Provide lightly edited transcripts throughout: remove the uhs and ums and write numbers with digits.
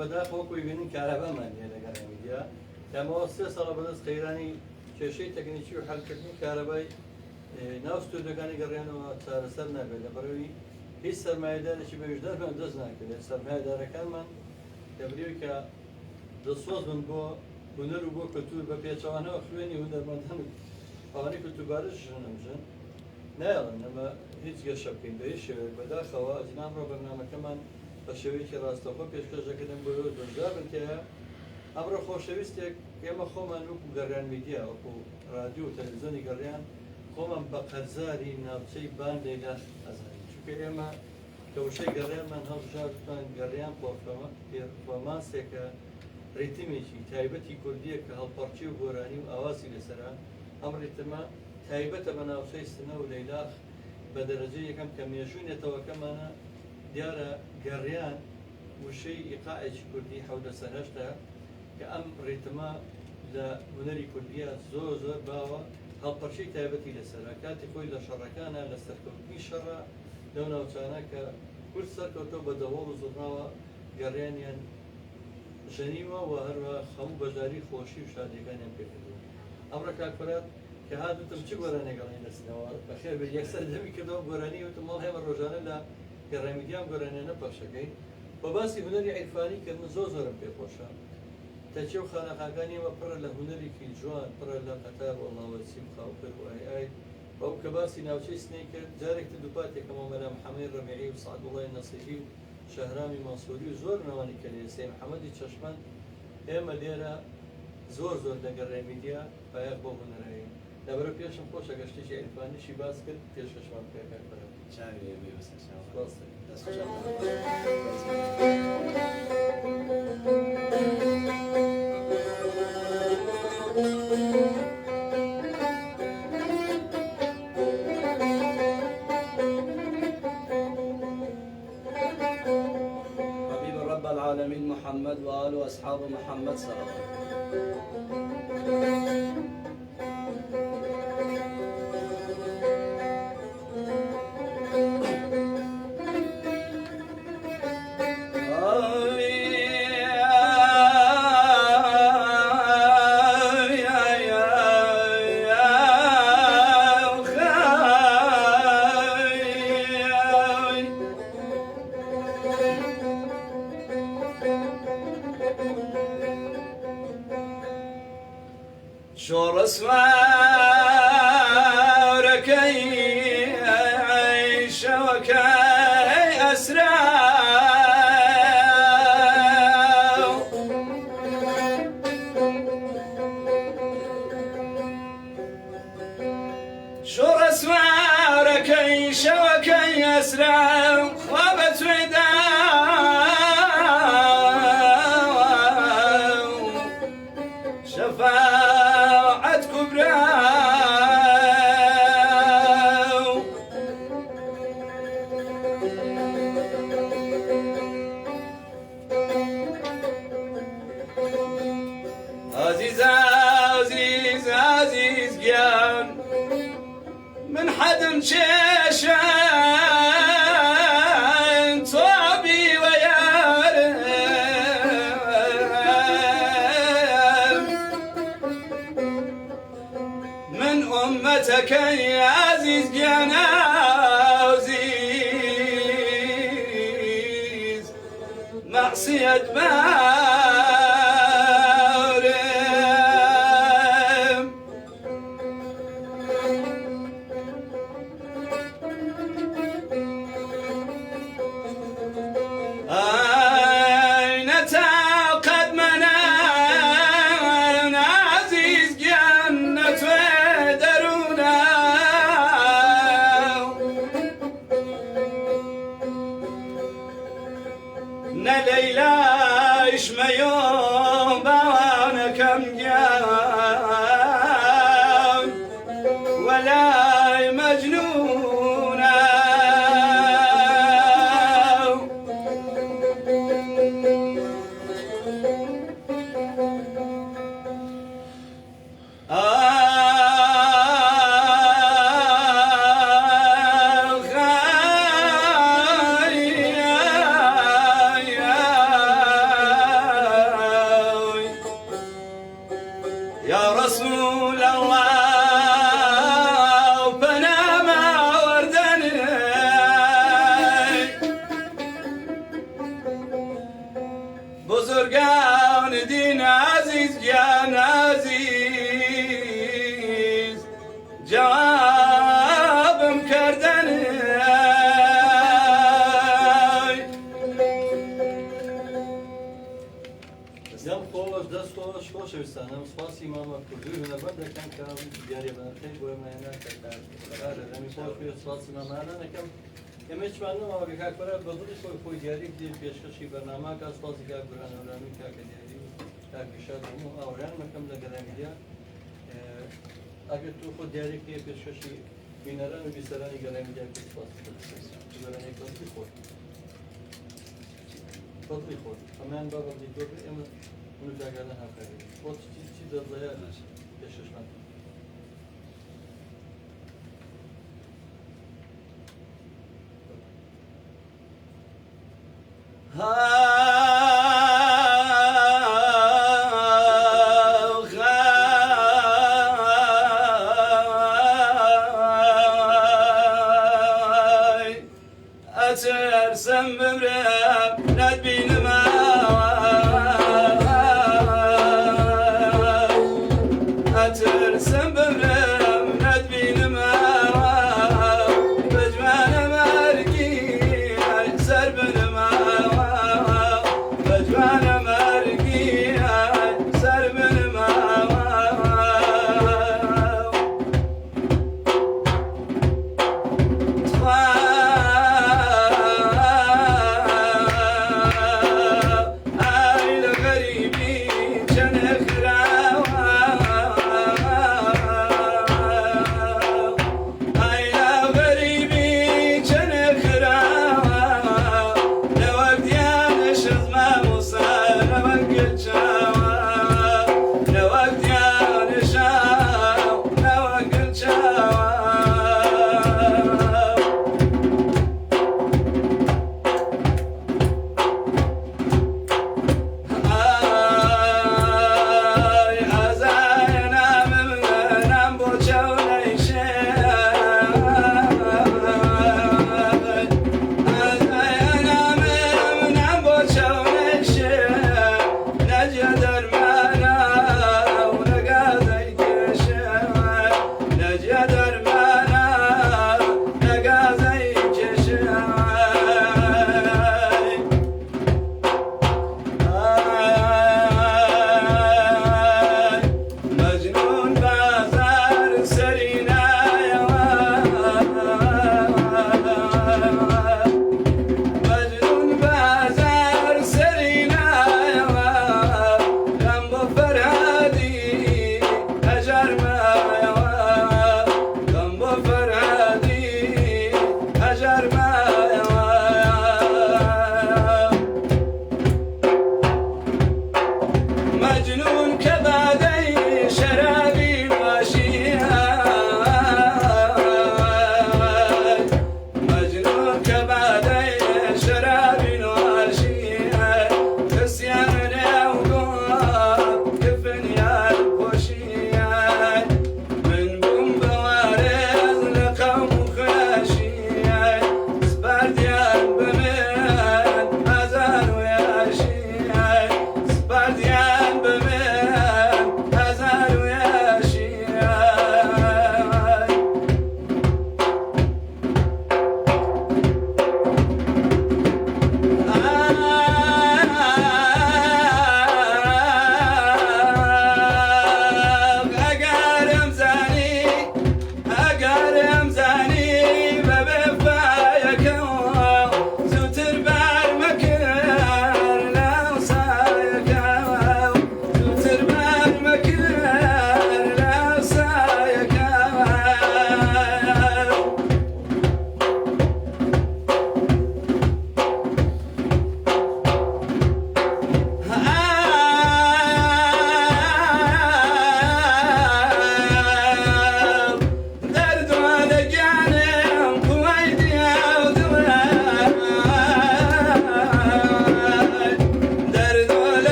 بەداخەوە وەکوی بینین کارەبامان هەیە لەگەڵ میدیا ئەمەوە 3 ساڵە بەدەست قەیرانی کێشەی تەکنیکی و حەلکردنی کارەبای ناو ستودیۆکانی گەڕیانەوە چارەسەر نابێت لەبەرەوەی هیچ سەرمایه‌دارێکی بەویژدارمان دەست ناکرێت سەرمایه‌دارەکانمان دەبرێت کە دەسۆز بن بۆ هونەر و بۆ کەلتور بە پێچەوانەوە خوێنی هونەرمەندان ئەوانەی کەلتوربارش نەمژن نایڵن ئەمە هیچ گەشە بکەین بە هیچ شێوەیەک بەداخەوە ئەجنامڕۆ بەرنامەکەمان بە شێوەیەکی ڕاستەوخۆ پێشکەش دەکردن بۆ ئەوە دۆژدارن کە ئەمڕۆ خۆشەویستێک ئێمە خۆمان وەکو گەڕیان میدیا وەکو رادیۆ و تەلەڤیزیۆنی گەڕیان خۆمان بە قەرزاری ناوچەی باندێکدا ئەزانین چونکە ئێمە کەوشەی گەڕیانمان هەڵبژاردمان گەڕیان پۆرفۆرمانسێکە ڕیتمێکی تایبەتی کوردیە کە هەڵپەرچی و گۆرانی و ئاواسی لەسەرە ئەم ڕیتمە تایبەتە بە ناوچەی سنە و لەیلاخ بە دەرەجەی یەکەم کە مێژووی نێتەوەکەمانە دیارە گەڕیان وشەی ئیقاعێکی کوردی حەودە سەر هەشتە کە ئەم ڕیتمە لە هونەری کوردیە زۆر زۆر باوە هەڵپەرچەی تایبەتی لەسەرە کاتی خۆی لە شەڕەکانە لە سەرکەوتنی شەڕە لەو ناوچانە کە کورد سەرکەوتەوە بە دەوڵ و زوڕناوە گەڕیانیان ژەنیوە و هەروە خەموو بەژاری خۆشی و شادیەکانیان پێکردووە ئەمڕۆ کاکفرات کە هاتوتم چ گۆرانێک گەڵی دەستنەوە بەخێر بێت یەکسەر دەمی کردەوە گۆرانی وتم ماڵ هێمە ڕۆژانە لە گەڕامیدیان گۆرانیانە پەخشەکەین بە باسی هونەری عیرفانی کردن زۆرم پێخۆشە تەچێ و خانەقاکانی ئێمە پڕە لە هونەرێکی جوان پڕە لە قەتار وەڵاوەسی و خاوکر و ئای بەو کە باسی ناوچەی سنەی کرد جارێکتە دووپاتێکەوە مەلا محەممەد ڕەبیعی و سعدوڵای نەسیری و شەهرامی مەنسووری و زۆر ناوانی کەلێ سێ محەممەدی چەشمەند ئێمە لێرە زۆر لەگەڕێ میدیا بایەق بۆ هونەرایی لەبەرە پێشم خۆشە گەشتێکی عیرفانیشی باس کرد پێشکەشمان پێکار بەرەوە چاوی ئەمێ بەسەر حبيب رب العالمين محمد وآله وأصحاب محمد صلى الله عليه وسلم. شور اسواركي عيش وكي أسرع شور اسواركي عيش وكي أسرع خابت وداع شفاعة كبرى عزيز عزيز عزيز جان من حد شيشان صابي ويارم من أمتك يا عزيز جان عزيز معصية بارم أين تعقد منان عزيز جنة ودرونا نليلى إيش ما يوم بانا كم جان ولا مجنونا بزرگان دین عزیز جان عزیز جوابم کردن دەم خۆش دەست خۆش خۆشەویستانم سپاسی مامە کوردوی هونەرمەندەکەم کە دیارە بەنرخەی بۆ ئێمەیەنا کە دەمی خۆش پێ سپاسی مامانانەکەم ئێمە هیچمانەوە کاکبەرە بە دڵی خۆی دیاری بدەین پێشکەشی بەرنامەکە سپاسی کاک بورهان هەورامی کاکە دیاری کاک گشاد هەموو ئاوریان مەکەم لە گەرانگیریا ئەگەر تۆ خۆ دیارێکی پێشکەشی بینەران و بیسەرانی گەرانگیریا پێ سپاسی بەرانەی کەسی خۆی فضلی خۆی ئەمان با بەڵی تۆ ئێمە اونو جاگردن هاکاری خۆ چی دەڵەیە پێشکەشمان أترسم بمرب ندبين ما أترسم بمرب ندبين ما بجمان مرقي سربن ما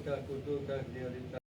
کاک کوردۆ کاک دیێری